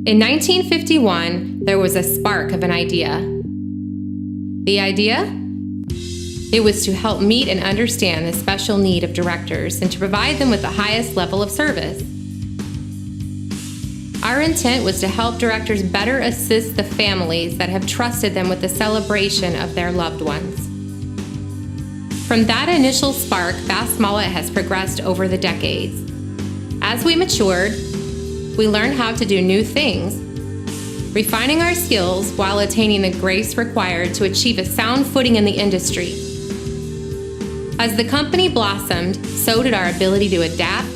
In 1951, there was a spark of an idea. The idea? It was to help meet and understand the special need of directors and to provide them with the highest level of service. Our intent was to help directors better assist the families that have trusted them with the celebration of their loved ones. From that initial spark, Bass-Mollett has progressed over the decades. As we matured, we learned how to do new things, refining our skills while attaining the grace required to achieve a sound footing in the industry. As the company blossomed, so did our ability to adapt,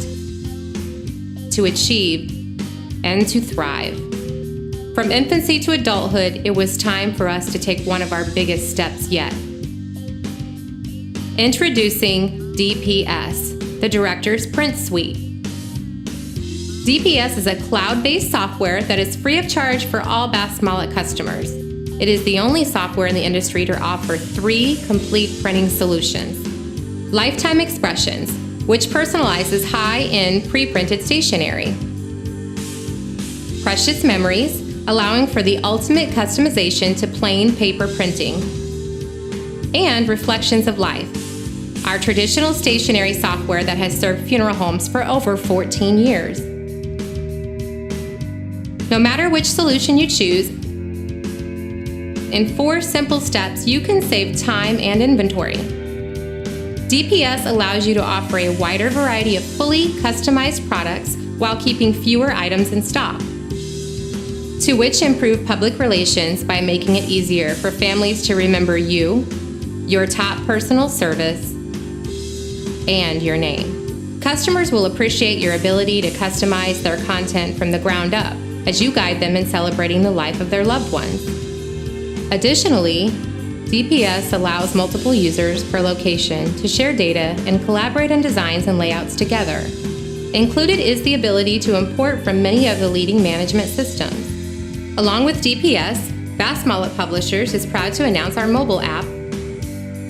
to achieve, and to thrive. From infancy to adulthood, it was time for us to take one of our biggest steps yet. Introducing DPS, the Director's Print Suite. DPS is a cloud-based software that is free of charge for all Bass-Mollett customers. It is the only software in the industry to offer 3 complete printing solutions. Lifetime Expressions, which personalizes high-end pre-printed stationery. Precious Memories, allowing for the ultimate customization to plain paper printing. And Reflections of Life, our traditional stationery software that has served funeral homes for over 14 years. No matter which solution you choose, in 4 simple steps, you can save time and inventory. DPS allows you to offer a wider variety of fully customized products while keeping fewer items in stock. To which improve public relations by making it easier for families to remember you, your top personal service, and your name. Customers will appreciate your ability to customize their content from the ground up as you guide them in celebrating the life of their loved ones. Additionally, DPS allows multiple users per location to share data and collaborate on designs and layouts together. Included is the ability to import from many of the leading management systems. Along with DPS, Bass-Mollett Publishers is proud to announce our mobile app,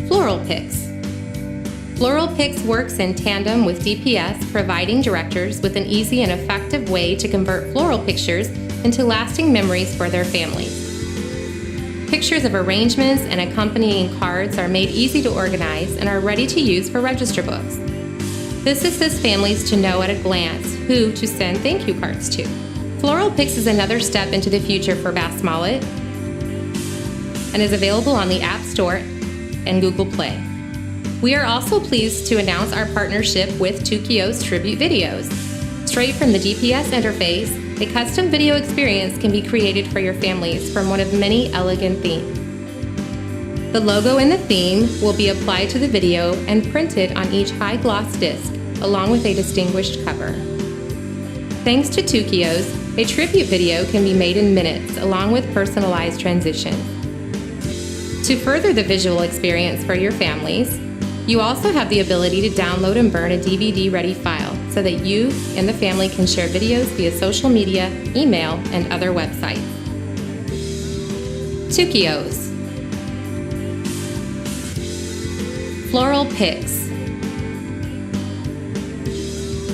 Floral Picks. Floral Picks works in tandem with DPS, providing directors with an easy and effective way to convert floral pictures into lasting memories for their families. Pictures of arrangements and accompanying cards are made easy to organize and are ready to use for register books. This assists families to know at a glance who to send thank you cards to. Floral Picks is another step into the future for Bass-Mollett and is available on the App Store and Google Play. We are also pleased to announce our partnership with Tukio's Tribute Videos. Straight from the DPS interface, a custom video experience can be created for your families from one of many elegant themes. The logo and the theme will be applied to the video and printed on each high-gloss disc, along with a distinguished cover. Thanks to Tukio's, a tribute video can be made in minutes, along with personalized transitions. To further the visual experience for your families, you also have the ability to download and burn a DVD-ready file so that you and the family can share videos via social media, email, and other websites. Tukio's Floral Picks,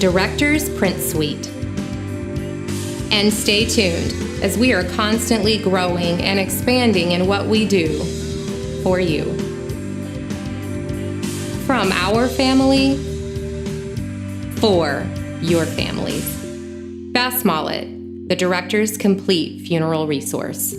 Director's Print Suite. And stay tuned, as we are constantly growing and expanding in what we do for you. From our family, for your families. Bass-Mollett, the Director's complete funeral resource.